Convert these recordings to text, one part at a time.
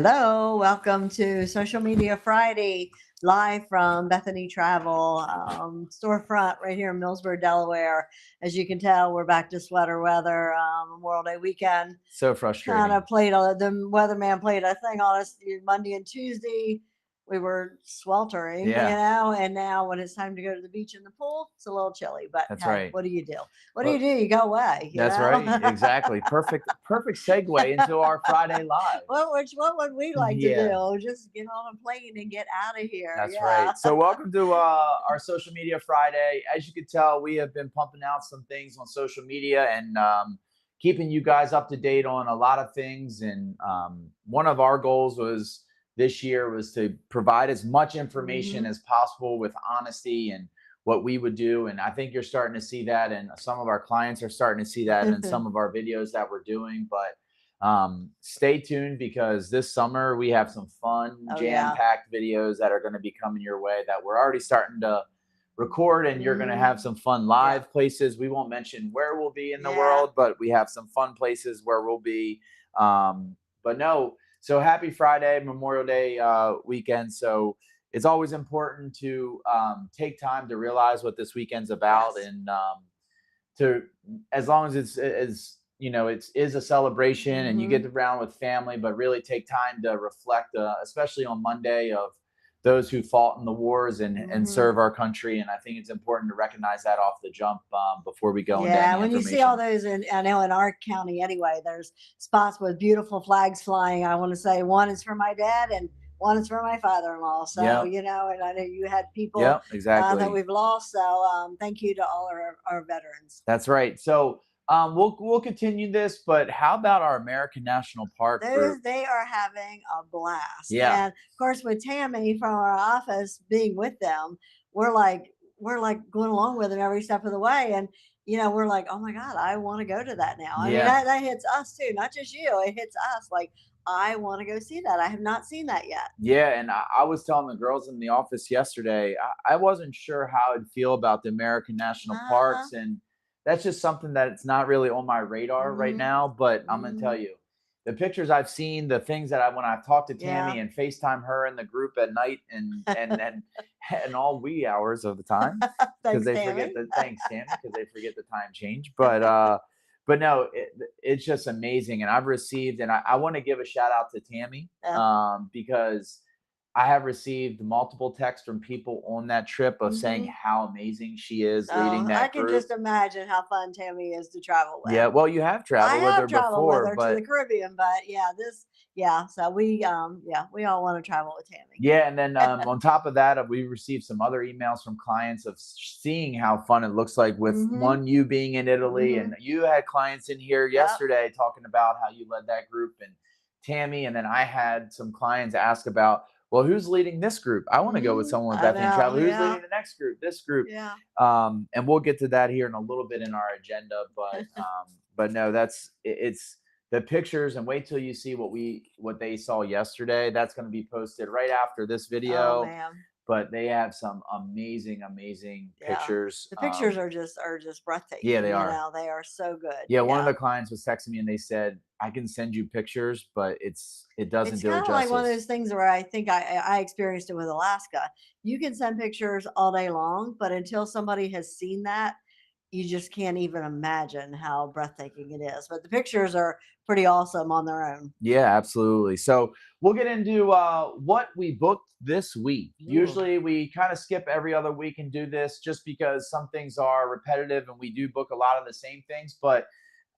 Hello, welcome to Social Media Friday, live from Bethany Travel storefront right here in Millsboro, Delaware. As you can tell, we're back to sweater weather. Memorial Day weekend So kind frustrating. of the weatherman played a thing on us Monday and Tuesday. We were sweltering, Yeah. and now when it's time to go to the beach and the pool, it's a little chilly. But That's hey, right. what do you do? What do you Well, do? You go away, that's right. Exactly. Perfect segue into our Friday live. What would we like to Yeah, do? Just get on a plane and get out of here. that's Yeah. right. So welcome to our social media Friday. As you can tell, we have been pumping out some things on social media and keeping you guys up to date on a lot of things. And one of our goals was this year was to provide as much information Hmm. as possible with honesty and what we would do. And I think you're starting to see that, and some of our clients are starting to see that in some of our videos that we're doing. But stay tuned because this summer we have some fun, Oh yeah. jam-packed videos that are going to be coming your way that we're already starting to record, and you're going to have Hmm. some fun Yeah. live places. We won't mention where we'll be in the Yeah. world, but we have some fun places where we'll be. But no, so happy Friday, Memorial Day weekend. So it's always important to take time to realize what this weekend's about, Yes. and to, as long as it's as it is a celebration and you get Hmm. around with family, but really take time to reflect, especially on Monday, of those who fought in the wars and Hmm. serve our country. And I think it's important to recognize that off the jump, before we go into Yeah. any When you see all information. those, I know in our county anyway, there's spots with beautiful flags flying. I want to say one is for my dad and one is for my father-in-law. So, Yep. and I know you had people Yep. that Exactly. we've lost. So, thank you to all our veterans. That's right. So we'll continue this, but how about our American National Park group? They are having a blast. Yeah. And of course, with Tammy from our office being with them, we're like we're like going along with them every step of the way. And we're like, oh my God, I want to go to that now. I mean, Yeah. that hits us too, not just you. It hits us like I want to go see that. I have not seen that yet. Yeah, and I was telling the girls in the office yesterday, I wasn't sure how I'd feel about the American National Uh-huh. Parks, and that's just something that it's not really on my radar right Hmm. now. But I'm gonna tell Hmm. you, the pictures I've seen, the things that when I've talked to Yeah. Tammy and FaceTime her in the group at night, and all wee hours of the time, because Thanks, they forget Tammy. the thanks Tammy, because they forget the time change. But no, it's just amazing. And I've received, and I want to give a shout out to Tammy, Yeah. because I have received multiple texts from people on that trip of saying Hmm. how amazing she is leading Oh, I that can group. just imagine how fun Tammy is to travel with. Yeah, well, you have I traveled with have her traveled with before, her to the but Caribbean, but yeah, so we all want to travel with Tammy. yeah, and then on top of that, we received some other emails from clients of seeing how fun it looks like with Mhm. one, you being in Italy, and Mhm. you had clients in here Yep. yesterday talking about how you led that group, and Tammy, and then I had some clients ask about, well, who's leading this group? I want to go with Mhm. someone with I Bethany know. Travel. Who's Yeah. leading the next group? This group. Yeah. And we'll get to that here in a little bit in our agenda, but no, it's the pictures, and wait till you see what they saw yesterday. That's going to be posted right after this Oh video. man. But they have some amazing Yeah. pictures. The pictures are just Yeah, breathtaking. they are. They are so good. Yeah, one of Yeah. the clients was texting me and they said, I can send you pictures, but it doesn't It's do kind it of like one of justice. those things where I think I experienced it with Alaska. You can send pictures all day long, but until somebody has seen that, you just can't even imagine how breathtaking it is. But the pictures are pretty awesome on their own. Yeah, absolutely. So we'll get into what we booked this week. Ooh. Usually we kind of skip every other week and do this just because some things are repetitive and we do book a lot of the same things. But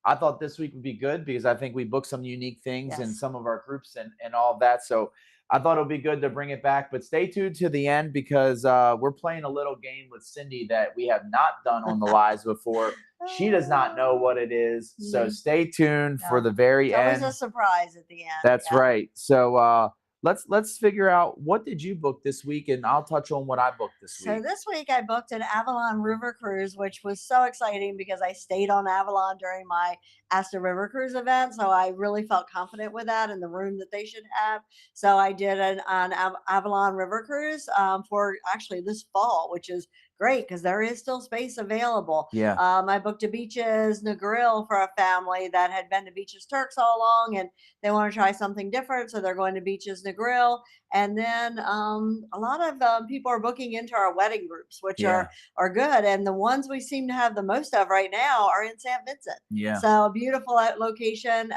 I thought this week would be good because I think we booked some unique things in Yes. some of our groups and all of that. So I thought it would be good to bring it back. But stay tuned to the end because we're playing a little game with Cindy that we have not done on the lives before. She does not know what it is. So Mm, stay tuned for no. the very It's always a end. surprise at the end. That's Yeah. right. So let's figure out, what did you book this week, and I'll touch on what I booked this So week. this week I booked an Avalon River cruise, which was so exciting because I stayed on Avalon during my Astor River cruise event. So I really felt confident with that and the room that they should have. So I did an Avalon River cruise for actually this fall, which is great because there is still space available. Yeah. I booked a Beaches Negril for a family that had been to Beaches Turks all along, and they want to try something different, so they're going to Beaches Negril. And then a lot of people are booking into our wedding groups, which Yeah. are good. And the ones we seem to have the most of right now are in St. Vincent. Yeah. So a beautiful location.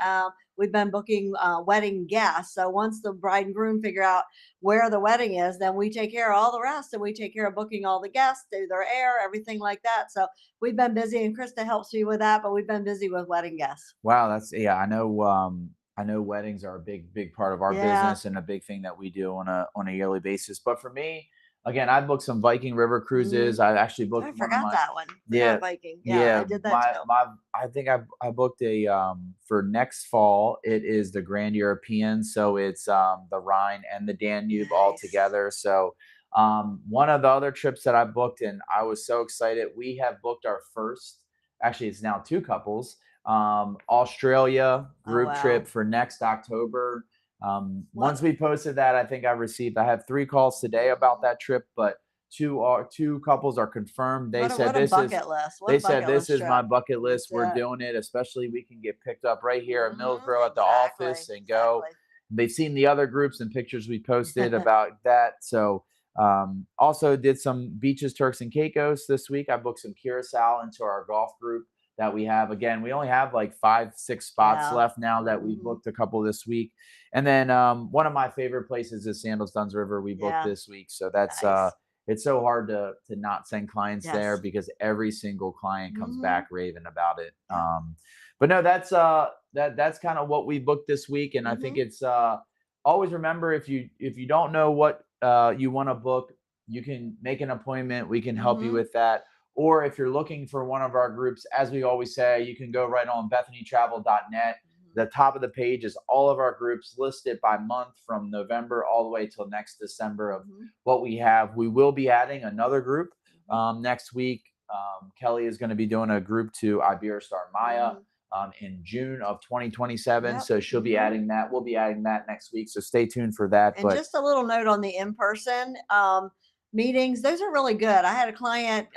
We've been booking wedding guests. So once the bride and groom figure out where the wedding is, then we take care of all the rest, and we take care of booking all the guests, do their air, everything like that. So we've been busy, and Krista helps me with that, but we've been busy with wedding guests. Wow, that's yeah. I know weddings are a big part of our Yeah. business and a big thing that we do on a yearly basis. But for me, again, I booked some Viking River cruises. I actually booked I one of forgot my that one. yeah. Forgot Viking. Yeah, I did that my too. my I think I booked a for next fall. It is the Grand European, so it's the Rhine and the Danube all Nice. together. So one of the other trips that I booked, and I was so excited. We have booked our first. Actually, it's now two couples. Australia Oh, group trip wow. for next October. Once What? we posted that, I have 3 calls today about that trip, but two couples are confirmed. They said What a this is bucket list. What they a said bucket this list is my trip. bucket list. That's We're it. doing it, especially we can get picked up right here at Mhm. Millsboro at the office Exactly. and go. Exactly. They've seen the other groups and pictures we posted about that. So also did some beaches, Turks and Caicos this week. I booked some Curacao into our golf group that we have. Again, we only have like 5, 6 spots Yeah. left now that we Mhm. booked a couple this week. And then one of my favorite places is Sandals Duns River. We booked Yeah. this week. So that's Nice. it's so hard to not send clients there Yes. because every single client comes Mhm. back raving about it. Yep. But no, that's kind of what we booked this week. And I think Mhm. it's always remember if you don't know what you want to book, you can make an appointment. We can help you Mhm. with that. Or if you're looking for one of our groups, as we always say, you can go right on BethanyTravel.net. Mhm. The top of the page is all of our groups listed by month from November all the way till next December of Mhm. what we have. We will be adding another group Mhm. next week. Kelly is going to be doing a group to Iberostar Maya Mhm. in June of 2027. Yep. So she'll be Mhm. adding that. We'll be adding that next week. So stay tuned for that. And But just a little note on the in-person meetings; those are really good. I had a client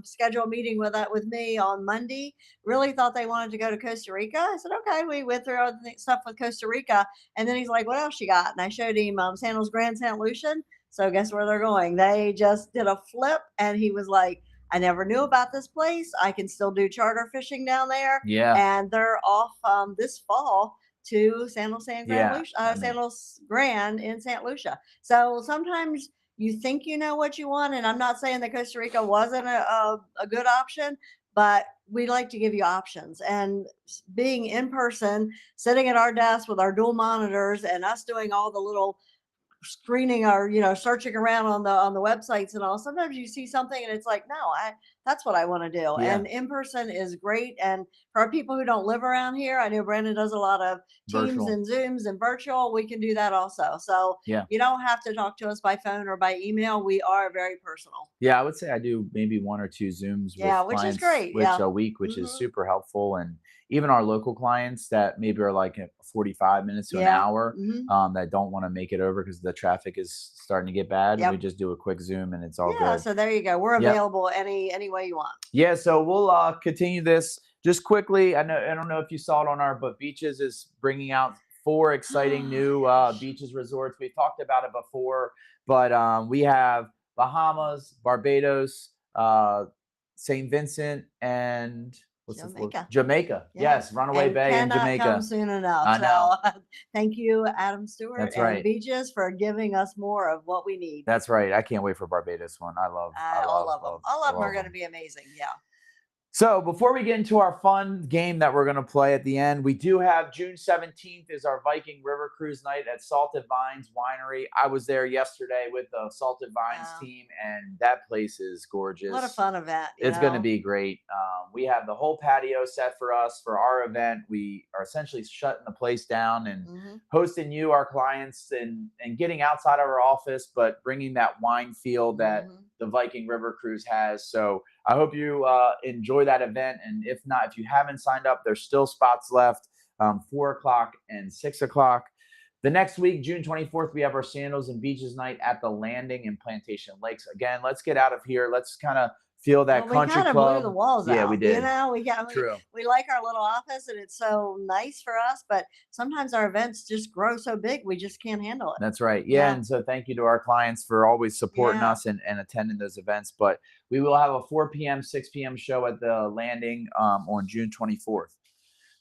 schedule a meeting with me on Monday. Really thought they wanted to go to Costa Rica. I said, okay. We went through all the stuff with Costa Rica, and then he's like, "What else you got?" And I showed him Sandals Grand St. Lucian. So guess where they're going? They just did a flip, and he was like, "I never knew about this place. I can still do charter fishing down there." yeah, And they're off this fall to Sandals San Grand yeah. Lucia, I mean, Sandals Grand in St. Lucia. So sometimes you think you know what you want, and I'm not saying that Costa Rica wasn't a good option, but we like to give you options. And being in person, sitting at our desk with our dual monitors, and us doing all the little screening our searching around on the websites and all, sometimes you see something and it's like, no, I that's what I want to do. yeah, And in person is great. And for our people who don't live around here, I know Brandon does a lot of Teams virtual. and Zooms and virtual. We can do that also. So Yeah. you don't have to talk to us by phone or by email. We are very personal. Yeah, I would say I do maybe 1 or 2 Zooms with Yeah, which is clients, great. which Yeah. a week, which is Hmm. super helpful. And even our local clients that maybe are like at 45 minutes to an Yeah. hour Hmm. that don't want to make it over because the traffic is starting to get bad. We Yep. just do a quick Zoom and it's all Yeah. good. So there you go. We're Yep. available any way you want. Yeah, so we'll continue this just quickly. I don't know if you saw it on our, but Beaches is bringing out 4 exciting new beaches resorts. We talked about it before, but we have Bahamas, Barbados, St. Vincent, and what's the fourth? Jamaica. Jamaica. Yeah. Yes, Runaway And Bay in cannot come Jamaica. soon enough. I know. So thank you, Adam Stewart That's and right. Beaches, for giving us more of what we need. That's right. I can't wait for Barbados one. All of them. All I of them are love going to them. be amazing. Yeah. So before we get into our fun game that we're going to play at the end, we do have June 17th is our Viking River Cruise night at Salted Vines Winery. I was there yesterday with the Salted Vines Wow. team, and that place is gorgeous. What a fun event. It's going to be great. We have the whole patio set for us for our event. We are essentially shutting the place down and hosting you, our clients, and getting outside of our office, but bringing that wine feel that the Viking River Cruise has. So I hope you enjoy that event. And if not, if you haven't signed up, there's still spots left, 4 o'clock and 6 o'clock. The next week, June 24th, we have our Sandals and Beaches night at the Landing in Plantation Lakes. Again, let's get out of here. Let's kind of feel that Well, we country kind of blew the club. walls Yeah, out. we You did. know, True. we like our little office and it's so nice for us, but sometimes our events just grow so big we just can't handle it. That's right. Yeah. Yeah. And so thank you to our clients for always supporting Yeah. us and attending those events. But we will have a 4 p.m., 6 p.m. show at the Landing on June 24th.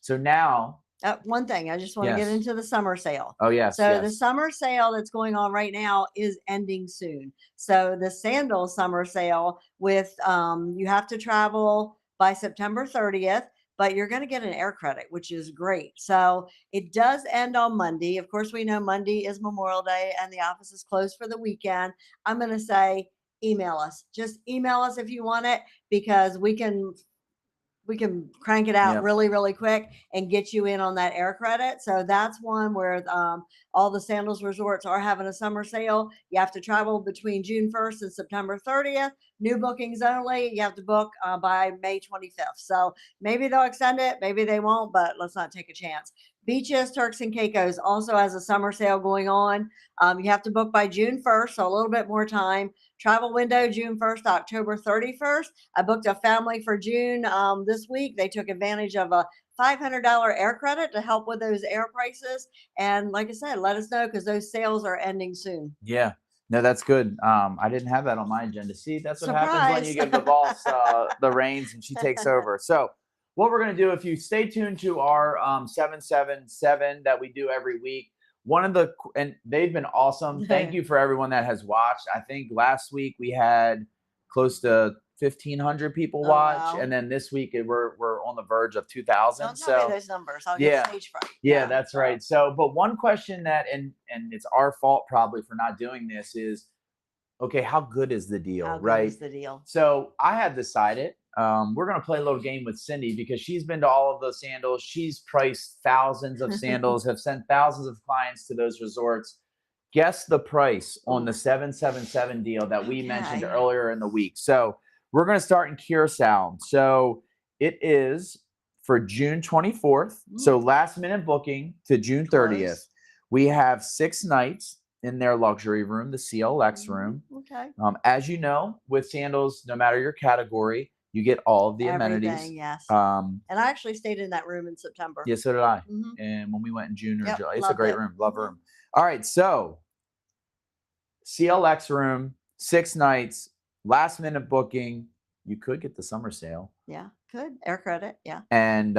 So now, One thing, I just want to get yes. into the summer sale. Oh, yes. So the Yes. summer sale that's going on right now is ending soon. So the sandal summer sale with you have to travel by September 30th, but you're going to get an air credit, which is great. So it does end on Monday. Of course, we know Monday is Memorial Day and the office is closed for the weekend. I'm going to say email us. Just email us if you want it because we can crank it out Yep. really, really quick and get you in on that air credit. So that's one where all the Sandals resorts are having a summer sale. You have to travel between June 1st and September 30th. New bookings only. You have to book by May 25th. So maybe they'll extend it, maybe they won't, but let's not take a chance. Beaches, Turks and Caicos also has a summer sale going on. You have to book by June 1st, so a little bit more time. Travel window June 1st, October 31st. I booked a family for June this week. They took advantage of a $500 air credit to help with those air prices. And like I said, let us know because those sales are ending soon. Yeah. No, that's good. I didn't have that on my agenda. See, that's what happens when you give the boss the reins and she takes over. So what we're going to do, if you stay tuned to our 777 that we do every week, and they've been awesome. Thank you for everyone that has watched. I think last week we had close to 1,500 people watch, wow. and then this week we're on the verge of 2,000. Don't tell me those numbers. I'll get stage fright. Yeah, that's right. So, but one question that, and it's our fault probably for not doing this is, okay, how good is the deal, How good right? is the deal? So I had decided we're going to play a little game with Cindy because she's been to all of those sandals. She's priced thousands of sandals, have sent thousands of clients to those resorts. Guess the price on the 777 deal that we mentioned earlier in the week. So we're going to start in Curacao. So it is for June 24th. So last minute booking to June 30th. We have 6 nights in their luxury room, the CLX room. Okay. As you know, with sandals, no matter your category, you get all of the Everything, amenities. yes. And I actually stayed in that room in September. Yeah, so did I. Mhm. And when we went in June or Yep, July, it's a loved great it. room. Love room. All right, so CLX room, 6 nights, last minute booking. You could get the summer sale. Yeah, could. Air credit. Yeah. And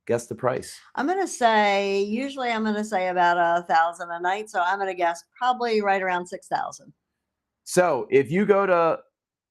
guess the price. I'm going to say, usually I'm going to say about 1,000 a night. So I'm going to guess probably right around 6,000. So if you go to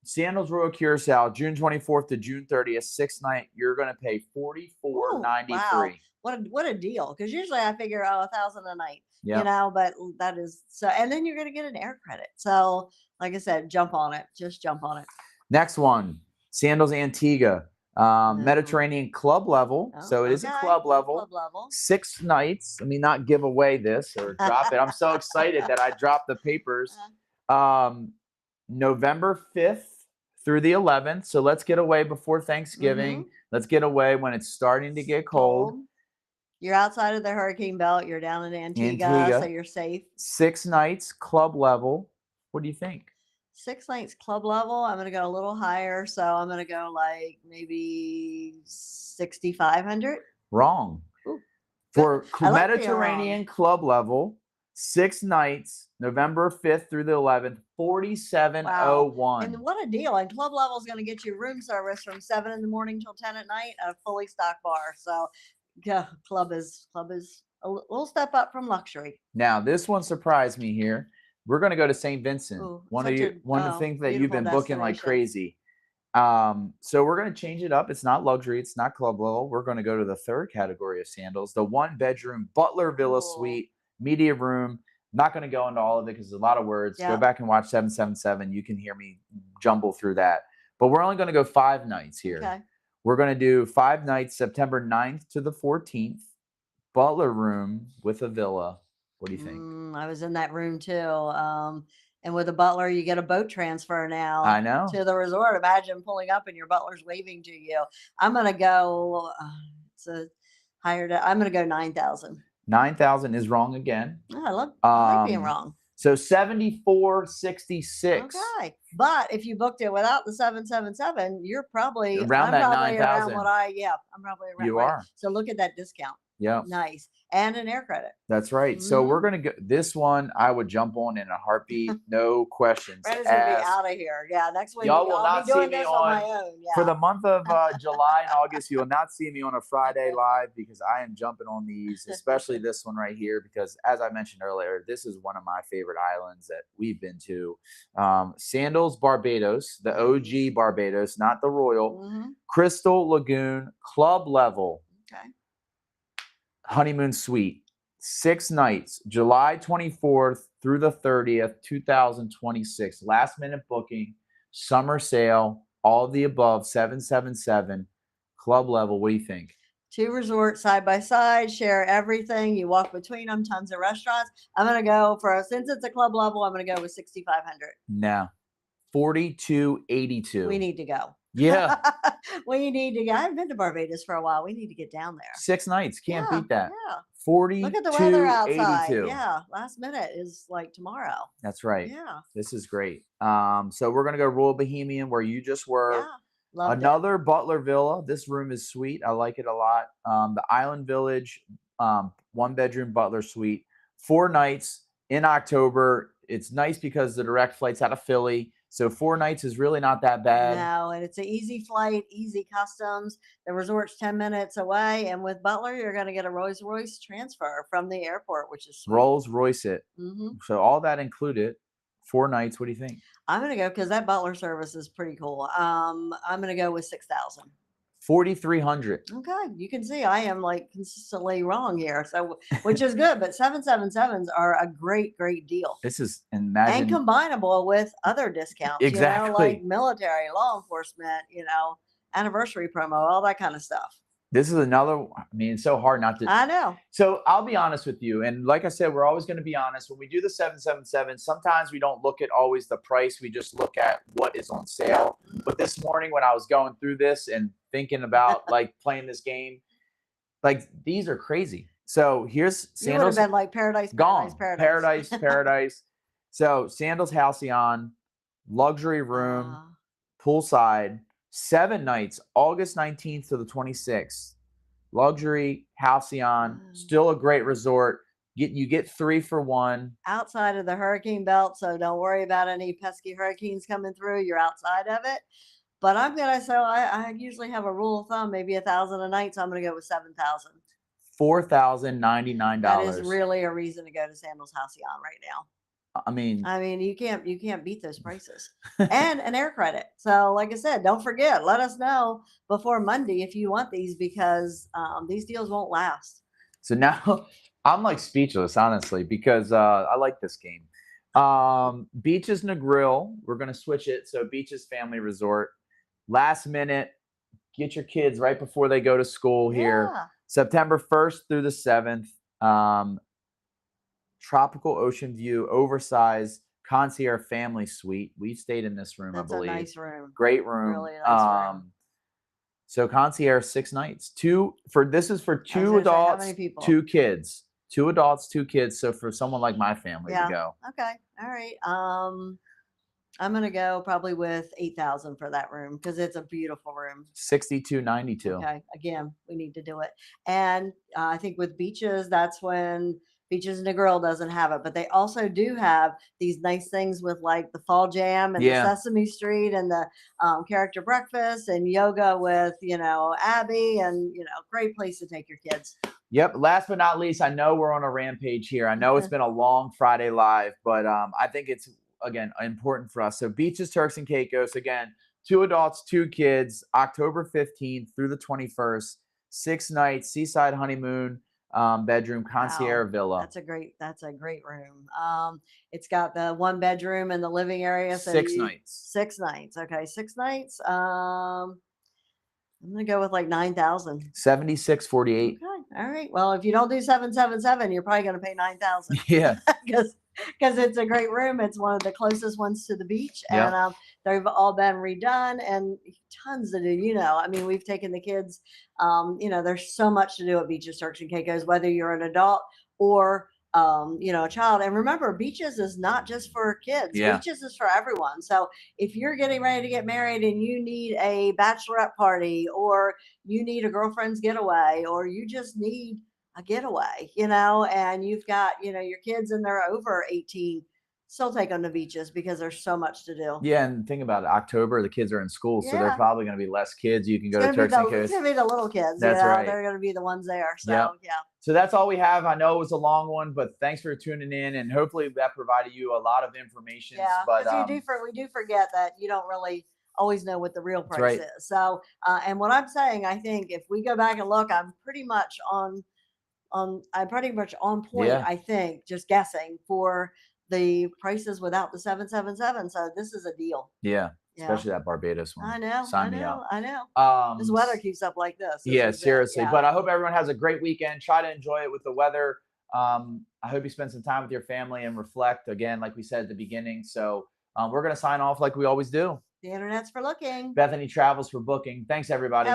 Sandals Royal Curacao, June 24th to June 30th, 6 night, you're going to pay $44.93. Wow. What a deal. Because usually I figure, 1,000 a night, Yeah. you know, but that is so, and then you're going to get an air credit. So like I said, jump on it. Just jump on it. Next one, Sandals Antigua, Mediterranean club level. So it is a club level. Club level. 6 nights. Let me not give away this or drop it. I'm so excited that I dropped the papers. November 5th through the 11th. So let's get away before Thanksgiving. Let's get away when it's starting to get cold. You're outside of the hurricane belt. You're down in Antigua, so you're safe. 6 nights club level. What do you think? 6 nights club level. I'm going to go a little higher. So I'm going to go like maybe 6,500. Wrong. Ooh, for like Mediterranean club level, 6 nights, November 5th through the 11th, $4,701. And what a deal. And club level is going to get you room service from 7 in the morning till 10 at night at a fully stocked bar. So yeah, club is a little step up from luxury. Now, this one surprised me here. We're going to go to St. Vincent. One of the things that you've been booking like crazy. So we're going to change it up. It's not luxury. It's not club level. We're going to go to the 3rd category of sandals, the 1-bedroom Butler Villa Suite, media room. I'm not going to go into all of it because there's a lot of words. Go back and watch 777. You can hear me jumble through that. But we're only going to go 5 nights here. Okay. We're going to do 5 nights, September 9th to the 14th. Butler room with a villa. What do you think? I was in that room too. And with a butler, you get a boat transfer now. I know. To the resort. Imagine pulling up and your butler's waving to you. I'm going to go, I'm going to go 9,000. 9,000 is wrong again. Oh, I like being Um, wrong. So 7466 Okay. But if you booked it without the 777, you're probably around I'm that probably around 9,000. I'm probably around You right. are. So look at that discount. Yep. Nice. And an air credit. That's right. So we're Mhm. gonna go this one. I would jump on in a heartbeat, no questions Brandon's gonna be asked. out of here. Yeah, next week Y'all will I'll not be see doing me this on my on own. for Yeah. the month of July and August. You will not see me on a Friday live because I am jumping on these, especially this one right here. Because as I mentioned earlier, this is one of my favorite islands that we've been to. Sandals, Barbados, the OG Barbados, not the Royal. Mhm. Crystal Lagoon, club level. Okay. Honeymoon suite, 6 nights, July 24th through the 30th, 2026. Last minute booking, summer sale, all of the above, 777, club level. What do you think? 2 resorts side by side, share everything. You walk between them, tons of restaurants. I'm gonna go since it's a club level, I'm gonna go with 6,500. Now, 4282. We need to go. Yeah, We need to go. I haven't been to Barbados for a while. We need to get down there. 6 nights. Can't Yeah, beat that. yeah. 4282. Look at the weather outside. Yeah, last minute is like tomorrow. That's right. Yeah, This is great. So we're gonna go Royal Bohemian where you just were. yeah. Loved it. Another Butler Villa. This room is sweet. I like it a lot. The Island Village, 1-bedroom Butler suite, 4 nights in October. It's nice because the direct flight's out of Philly. So 4 nights is really not that bad. No, and it's an easy flight, easy customs. The resort's 10 minutes away. And with Butler, you're going to get a Rolls Royce transfer from the airport, which is sweet. Rolls Royce it. Hmm. So all that included. 4 nights. What do you think? I'm going to go because that Butler service is pretty cool. I'm going to go with 6,000. 4,300. Okay, you can see I am like consistently wrong here, so which is good. But 777s are a great deal. This is And imagine. combinable with other discounts, Exactly. like military, law enforcement, anniversary promo, all that kind of stuff. This is another. I mean, it's so hard not to. I know. So I'll be honest with you. And like I said, we're always going to be honest. When we do the 777, sometimes we don't look at always the price. We just look at what is on sale. But this morning when I was going through this and thinking about like playing this game, like these are crazy. So here's You would have Sandals. been like paradise, Gone. paradise. Paradise. So Sandals Halcyon, luxury room, Uh, poolside, 7 nights, August 19th to the 26th. Luxury, Halcyon, still a great resort. You get 3 for 1. outside of the hurricane belt, so don't worry about any pesky hurricanes coming through. You're outside of it. But I'm gonna say I usually have a rule of thumb, maybe 1,000 a night, so I'm gonna go with 7,000. $4,099. That is really a reason to go to Sandals Halcyon right now. I mean, you can't beat those prices. And an air credit. So like I said, don't forget, let us know before Monday if you want these because these deals won't last. so now I'm like speechless, honestly, because I like this game. Beaches Negril, we're going to switch it. So Beaches Family Resort, last minute, get your kids right before they go to school here. Yeah. September 1st through the 7th. Tropical ocean view, oversized concierge family suite. We stayed in this room, That's I believe. a nice room. Great room. Really nice room. So concierge 6 nights. This is for I was 2 gonna say, how adults, many people? 2 kids. 2 adults, 2 kids. So for someone like my family Yeah. to go. Okay. All right. I'm gonna go probably with 8,000 for that room because it's a beautiful room. 6292. Okay. Again, we need to do it. And I think with beaches, that's when Beaches Negril doesn't have it, but they also do have these nice things with like the Fall Jam and Yeah. the Sesame Street and the character breakfast and yoga with Abby and great place to take your kids. Yep. Last but not least, I know we're on a rampage here. I know it's been a long Friday live, but I think it's again important for us. So Beaches Turks and Caicos, again, 2 adults, 2 kids, October 15th through the 21st, 6 nights, seaside honeymoon, bedroom concierge villa. That's a great room. It's got the 1 bedroom and the living area. So 6 nights. 6 nights. Okay, 6 nights. I'm gonna go with like 9,000. 7648. Okay. All right. Well, if you don't do 777, you're probably gonna pay 9,000 Yeah. because it's a great room. It's one of the closest ones to the beach, Yeah. and they've all been redone and tons to do. We've taken the kids. There's so much to do at Beaches Turks and Caicos, whether you're an adult or a child. And remember, beaches is not just for kids. Yeah. Beaches is for everyone. So if you're getting ready to get married and you need a bachelorette party, or you need a girlfriend's getaway, or you just need a getaway, and you've got, your kids and they're over 18, still take them to beaches because there's so much to do. Yeah, and think about it. October, the kids are in school, so they're Yeah. probably going to be less kids. You can go It's to gonna be Turks and the, it's Caicos. gonna be the little kids. That's right. They're gonna be the ones there. So Yep. yeah. So that's all we have. I know it was a long one, but thanks for tuning in, and hopefully that provided you a lot of information. Yeah, But because we do forget that you don't really always know what the real That's price right. is. So, and what I'm saying, I think if we go back and look, I'm pretty much on point. Yeah. I think, just guessing, for the prices without the 777. So this is a deal. Yeah, Yeah. especially that Barbados one. I know. Sign me up. I know. This weather s- keeps up like this. This Yeah, is it. seriously. Yeah. But I hope everyone has a great weekend. Try to enjoy it with the weather. I hope you spend some time with your family and reflect again, like we said at the beginning. So we're going to sign off like we always do. The internet's for looking. Bethany Travels for booking. Thanks, everybody.